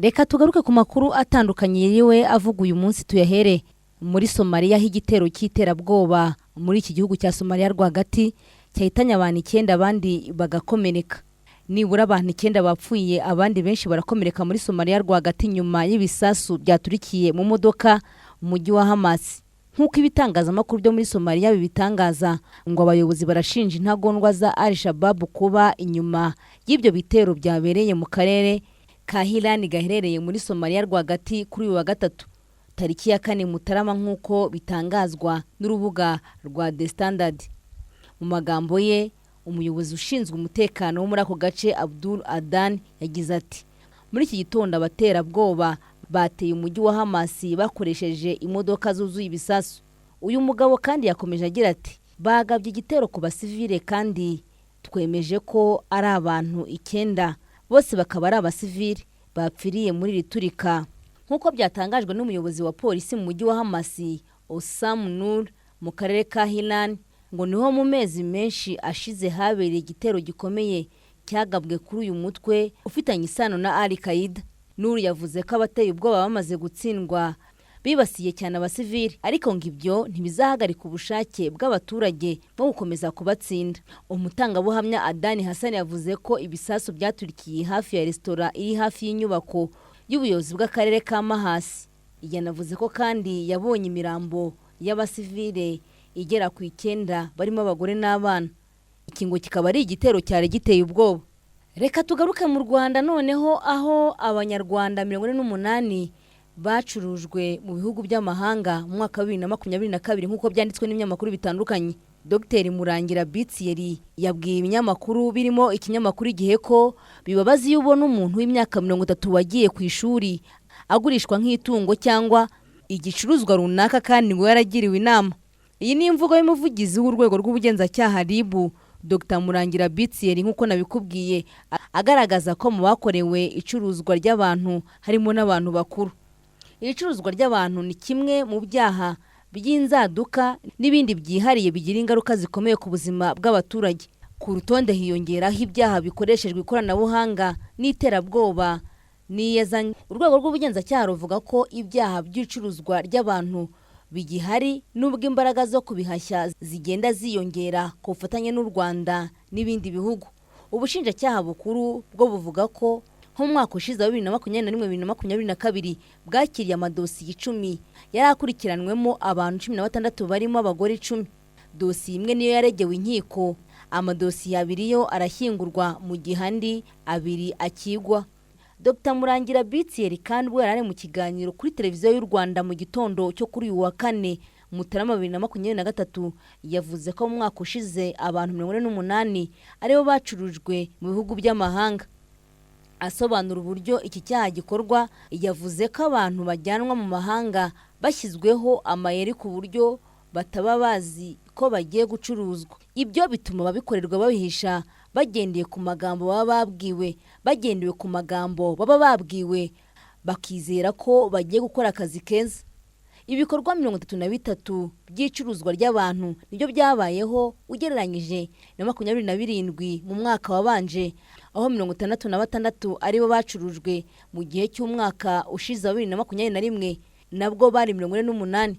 Reka tugaruke ku makuru atandukanye yiriwe avuga uyu munsi tuyahere muri Somalia h'igitero cy'iterabwoba muri iki gihugu cya Somalia rwagati cyahitanye abantu 9 abandi bagakomereka. Nibura abantu 9 bapfuye abandi benshi barakomereka muri Somalia rwagati nyuma y'ibisasu byaturikiye mu modoka umujyi wa Hamas. Nkuko ibitangazamakuru byo muri Somalia bibitangaza ngo abayobozi barashinja intagondwa za Al-Shabaab kuba inyuma y'ibyo bitero byabereye mu karere ka Hiran gaherereye muri Somalia rwagati kuri uyu wa gatatu tariki ya 4 Mutarama nkuko bitangazwa n'urubuga rwa The Standard. Mu magambo ye umuyobozi ushinzwe umutekano wo muri ako gace Abdul Adan yagize ati muri iki gitondo abaterabwoba bateye umujyi wa Hamas bakoresheje imodoka zuzuye ibisasu. Uyu mugabo kandi yakomeje agira ati bagabye igitero ku basivile kandi twemeje ko ari abantu 9 bose bakaba ari abasivile bapfiriye muri riturika. Nkuko byatangajwe n'umuyobozi wa polisi mu mujyi wa Hamas Osam Nur mu karere ka Hiran ngo niho mu mezi menshi ashize habereye igitero gikomeye cyagabwe kuri uyu mutwe ufitanye isano na Al-Qaeda. Nur yavuze ko abateye ubwoba bamaze gutsindwa bibasiye cyane abasivili ariko ngo ibyo ntibizahagarika ubushake bw'abaturage bo gukomeza kubatsinda. Umutangabuhamya Adani Hassan yavuze ko ibisasu byaturikiye hafi ya restaurant iri hafi y'inyubako y'ubuyobozi bw'akarere ka Mahasi. Yanavuze ko kandi yabonye imirambo y'abasivile igera ku 9 barimo abagore n'abana. Ikingo kikaba ari igitero cyari giteye ubwoba. Reka tugaruke mu Rwanda noneho aho abanyarwanda 48 bacurujwe mu bihugu by'amahanga mu mwaka wa 2022 nkuko byanditswe n'ibinyamakuru bitandukanye. Dr Murangira Bitsiyeri yabwiye ibinyamakuru birimo ikinyamakuru Igihe ko bibabazi iyo ubona umuntu w'imyaka 30 wagiye ku ishuri agurishwa nk'itungo cyangwa igicuruzwa runaka kandi ngo yaragiriwe inama. Iyi ni imvugo y'umuvugizi w'urwego rw'ubugenzacyaha RIB Dr Murangira Bitsiyeri nkuko nabikubwiye agaragaza ko mu bakorewe icuruzwa ry'abantu harimo n'abantu bakuru. Icuruzwa ry'abantu ni kimwe mu byaha by'inzaduka n'ibindi byihariye bigira ingaruka zikomeye ku buzima bw'abaturage. Ku rutonde hiyongeraho ibyaha bikoreshejwe ikoranabuhanga n'iterabwoba n'iyezanya. Urwego rw'ubugenzacyaha ruvuga ko ibyaha by'icuruzwa ry'abantu bigihari nubwo imbaraga zo kubihashya zigenda ziyongera ku bufatanye n'u Rwanda n'ibindi bihugu. Ubushinjacyaha bukuru bwo buvuga ko mu mwaka ushize wa 2021-2022 bwakiriye amadosiye 10 yari akurikiranwemo abantu 16 barimo abagore 10. Dosiye imwe niyo yaregewe inkiko, amadosiye 2 yo arashyingurwa mu gihandi 2 akigwa. Dr Murangira Bitsiyeri kandi bwo yarari mu kiganiro kuri televiziyo y'u Rwanda mu gitondo cyo kuri uyu wa 4 Mutarama 2023 yavuze ko mu mwaka ushize abantu 48 aribo bacurujwe mu bihugu by'amahanga. Asobanura uburyo iki cyaha gikorwa, yavuze ko abantu bajyanwa mu mahanga bashyizweho amayeri ku buryo bataba bazi ko bagiye gucuruzwa. Ibyo bituma babikorerwa babihisha bagendeye ku magambo baba babwiwe bakizera ko bagiye gukora akazi keza. Ibikorwa 33 by'icuruzwa ry'abantu nibyo byabayeho ugereranyije na 27 mu mwaka wabanje aho 66 aribo bacurujwe mu gihe cy'umwaka ushize 2021 nabwo bari 48.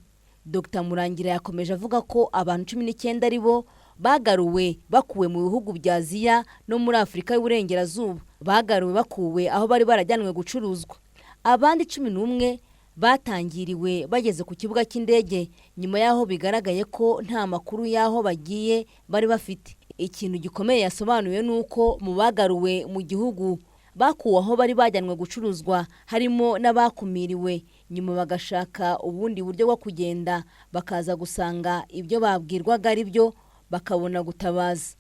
Dr Murangira yakomeje avuga ko abantu 19 aribo bagaruwe bakuwe mu bihugu bya Aziya no muri Afrika y'Uburengerazuba. Bagaruwe bakuwe aho bari barajyanwe gucuruzwa. Abandi 11 batangiriwe bageze ku kibuga cy'indege nyuma yaho bigaragaye ko nta makuru yaho bagiye bari bafite. Ikintu gikomeye yasobanuye nuko mu bagaruwe mu gihugu bakuwe aho bari bajyanwe gucuruzwa harimo n'abakumiriwe nyuma bagashaka ubundi buryo bwo kugenda bakaza gusanga ibyo babwirwaga ari byo bakabona gutabaza.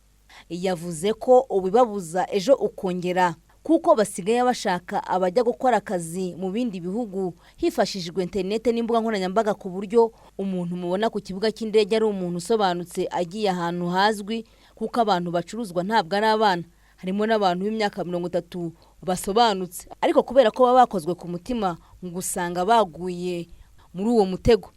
Yavuze ko ubibabuza ejo ukongera kuko basigaye bashaka abajya gukora akazi mu bindi bihugu hifashishijwe internet n'imbuga nkoranyambaga ku buryo umuntu mubona ku kibuga cy'indege ari umuntu usobanutse agiye ahantu hazwi kuko abantu bacuruzwa ntabwo ari abana. Harimo n'abantu b'imyaka 30 basobanutse ariko kubera ko baba bakozwe ku mutima ngo usanga baguye muri uwo mutego.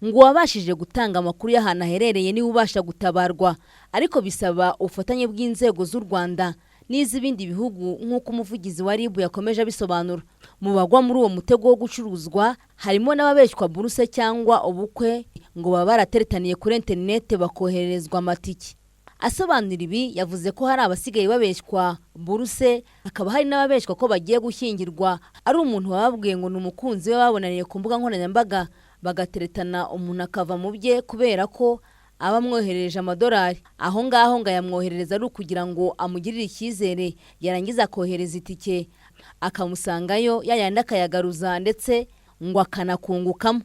Ngo wabashije gutanga amakuru y'ahantu aherereye ni ubasha gutabarwa ariko bisaba ubufatanye bw'inzego z'u Rwanda n'iz'ibindi bihugu nk'uko umuvugizi wa RIB yakomeje abisobanura. Mu bagwa muri uwo mutego wo gucuruzwa harimo n'ababeshywa buruse cyangwa ubukwe ngo baba barateretaniye kuri interinete bakohererezwa amatike. Asobanura ibi yavuze ko hari abasigaye babeshywa buruse, hakaba hari n'ababeshywa ko bagiye gushyingirwa ari umuntu wababwiye ngo ni umukunzi we babonaniye ku mbuga nkoranyambaga, bagateretana umuntu akava mu bye kubera ko aba amwoherereje amadolari. Aho ngaho ngo yamwoherereza ari ukugira ngo amugirire icyizere, yarangiza akohereza itike akamusangayo yayandi akayagaruza ndetse ngo akanakungukamo.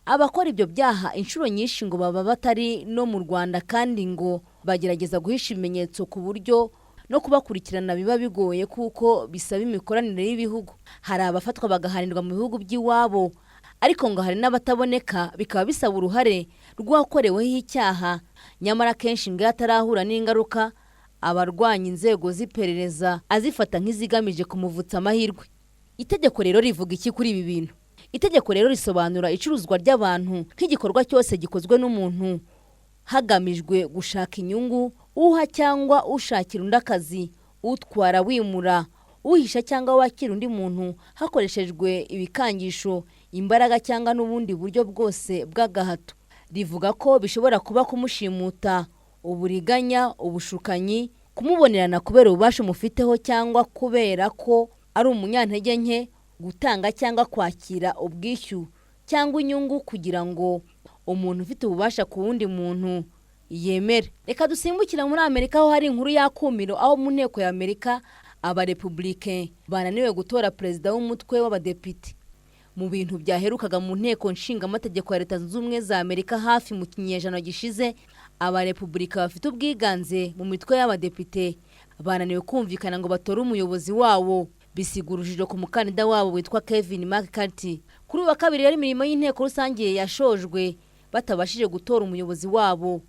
Abakora ibyo byaha inshuro nyinshi ngo baba batari no mu Rwanda kandi ngo bagerageza guhisha ibimenyetso ku buryo no kubakurikirana biba bigoye kuko bisaba imikoranire y'ibihugu. Hari abafatwa bagahanirwa mu bihugu by'iwabo, ariko ngo hari n'abataboneka bikaba bisaba uruhare rw'uwakoreweho icyaha, nyamara kenshi ngo atarahura n'ingaruka abarwanya inzego z'iperereza azifata nk'izigamije kumuvutsa amahirwe. Itegeko rero rivuga iki kuri ibi bintu? Itegeko rero risobanura icuruzwa ry'abantu nk'igikorwa cyose gikozwe n'umuntu hagamijwe gushaka inyungu, uha cyangwa ushakira undi akazi, utwara wimura, uhisha cyangwa wakira undi muntu hakoreshejwe ibikangisho, imbaraga cyangwa n'ubundi buryo bwose bw'agahato. Rivuga ko bishobora kuba kumushimuta, uburiganya, ubushukanyi, kumubonerana kubera ububasha umufiteho cyangwa kubera ko ari umunyantege nke, gutanga cyangwa kwakira ubwishyu cyangwa inyungu kugira ngo umuntu ufite ububasha ku wundi muntu yemere. Reka dusimbukira muri Amerika aho hari inkuru y'akumiro, aho mu nteko ya Amerika abarepublicain bananiwe gutora perezida w'umutwe w'abadepite. Mu bintu byaherukaga mu nteko nshingamategeko ya Leta Zunze Ubumwe za Amerika hafi mu kinyejana gishize, abarepublika bafite ubwiganze mu mitwe y'abadepite bananiwe kumvikana ngo batore umuyobozi wabo, bisigurujije ku mukandida wabo witwa Kevin McCarthy. Kuri wa kabiri yari imirimo y'inteko rusange yashojwe batabashije gutora umuyobozi wabo,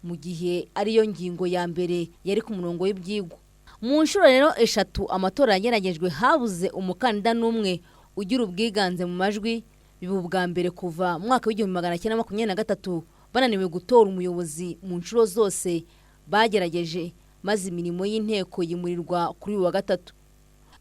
mu gihe ariyo ngingo ya mbere yari ku murongo w'ibyigwa. Mu nshuro rero eshatu amatora yageragejwe habuze umukandida n'umwe ugira ubwiganze mu majwi, biba ubwa mbere kuva mu mwaka w'1923 bananiwe gutora umuyobozi mu nshuro zose bagerageje, maze imirimo y'inteko yimurirwa kuri wa gatatu.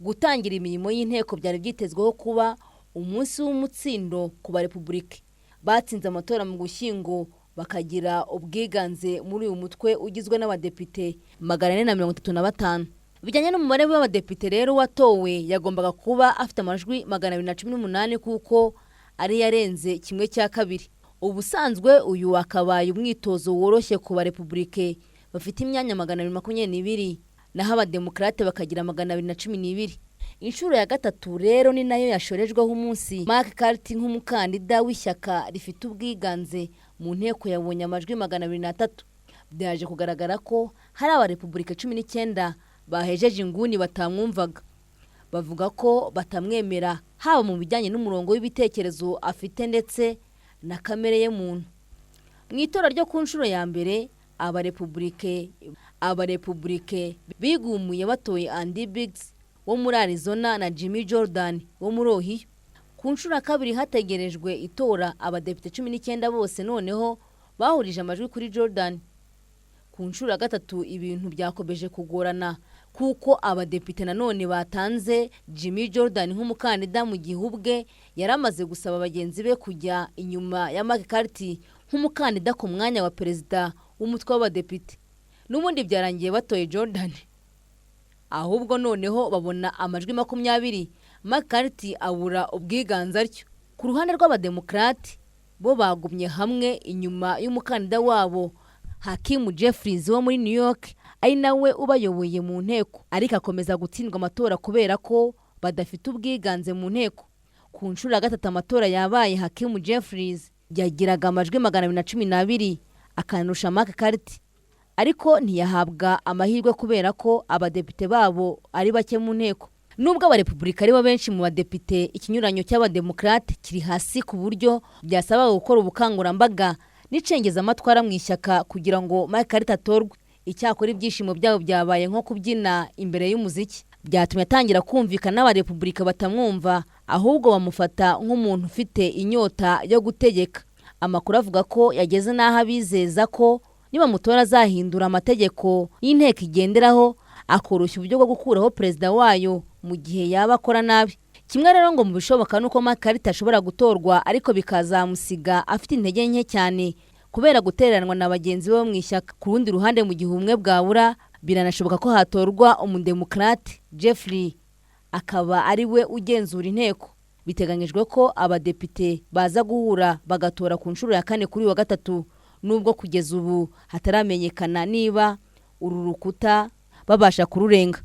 Gutangira imirimo y'inteko byari byitezweho kuba umunsi w'umutsindo ku barepublika. Batsinze amatora mu Gushyingo bakagira ubwiganze muri uyu mutwe ugizwe n'abadepite 435. Bijyanye n'umubare w'abadepite rero watowe yagombaga kuba afite amajwi 218 kuko ari yarenze kimwe cya kabiri. Ubusanzwe uyu wakabaye umwitozo woroshye ku barepublike bafite imyanya 222 naho abademokrate bakagira 212. Inshuro ya gatatu rero ni nayo yashorejweho umunsi McCarthy nk'umukandida w'ishyaka rifite ubwiganze mu nteko yabonye amajwi 203. Byaje kugaragara ko hari abarepublika 19 bahejeje inguni batamwumvaga, bavuga ko batamwemera haba mu bijyanye n'umurongo w'ibitekerezo afite ndetse na kamere ye muntu. Mu itora ryo ku nshuro ya mbere abarepublike bigumuye batoye Andy Biggs wo muri Arizona na Jimmy Jordan wo muri Ohio. Ku nshuro ya kabiri hategerejwe itora abadepite 19 bose noneho bahurije amajwi kuri Jordan. Ku nshuro ya gatatu ibintu byakomeje kugorana kuko abadepite nanone batanze Jimmy Jordan nk'umukandida mu gihe ubwe yaramaze gusaba bagenzi be kujya inyuma ya McCarthy nk'umukandida ku mwanya wa perezida w'umutwe w'abadepite. N'ubundi byarangiye batoye Jordan, ahubwo noneho babona amajwi 20, McCarthy abura ubwiganze atyo. Ku ruhande rw'abademokrate bo bagumye hamwe inyuma y'umukandida wabo Hakeem Jeffries wo muri New York, ari nawe ubayoboye mu nteko, ariko akomeza gutsindwa amatora kubera ko badafite ubwiganze mu nteko. Ku nshuro ya gatatu amatora yabaye Hakeem Jeffries yagiraga amajwi 212 akanusha McCarthy, ariko ntiyahabwa amahirwe kubera ko abadepite babo ari bake mu nteko. Nubwo abarepublika ari bo benshi mu badepite, ikinyuranyo cy'abademokrate kiri hasi ku buryo byasaba gukora ubukangurambaga n'icengeza amatwara mu ishyaka kugira ngo McCarthy atorwe. Icyakora ibyishimo byabo byabaye nko kubyina imbere y'umuziki. Byatumye atangira kumvikana n'abarepublika batamwumva, ahubwo bamufata nk'umuntu ufite inyota yo gutegeka. Amakuru avuga ko yageze n'aho abizeza ko niba mutora azahindura amategeko y'inteko igenderaho akoroshya uburyo bwo gukuraho perezida wayo mu gihe yaba akora nabi. Kimwe rero ngo mu bishoboka nuko McCarthy ashobora gutorwa ariko bikazamusiga afite intege nke cyane kubera gutereranwa na bagenzi be mu ishyaka. Ku rundi ruhande mu gihe ubumwe bwabura biranashoboka ko hatorwa umudemokrate Jeffrey akaba ari we ugenzura inteko. Biteganyijwe ko abadepite baza guhura bagatora ku nshuro ya 4 kuri wa gatatu, nubwo kugeza ubu hataramenyekana niba uru rukuta babasha kururenga.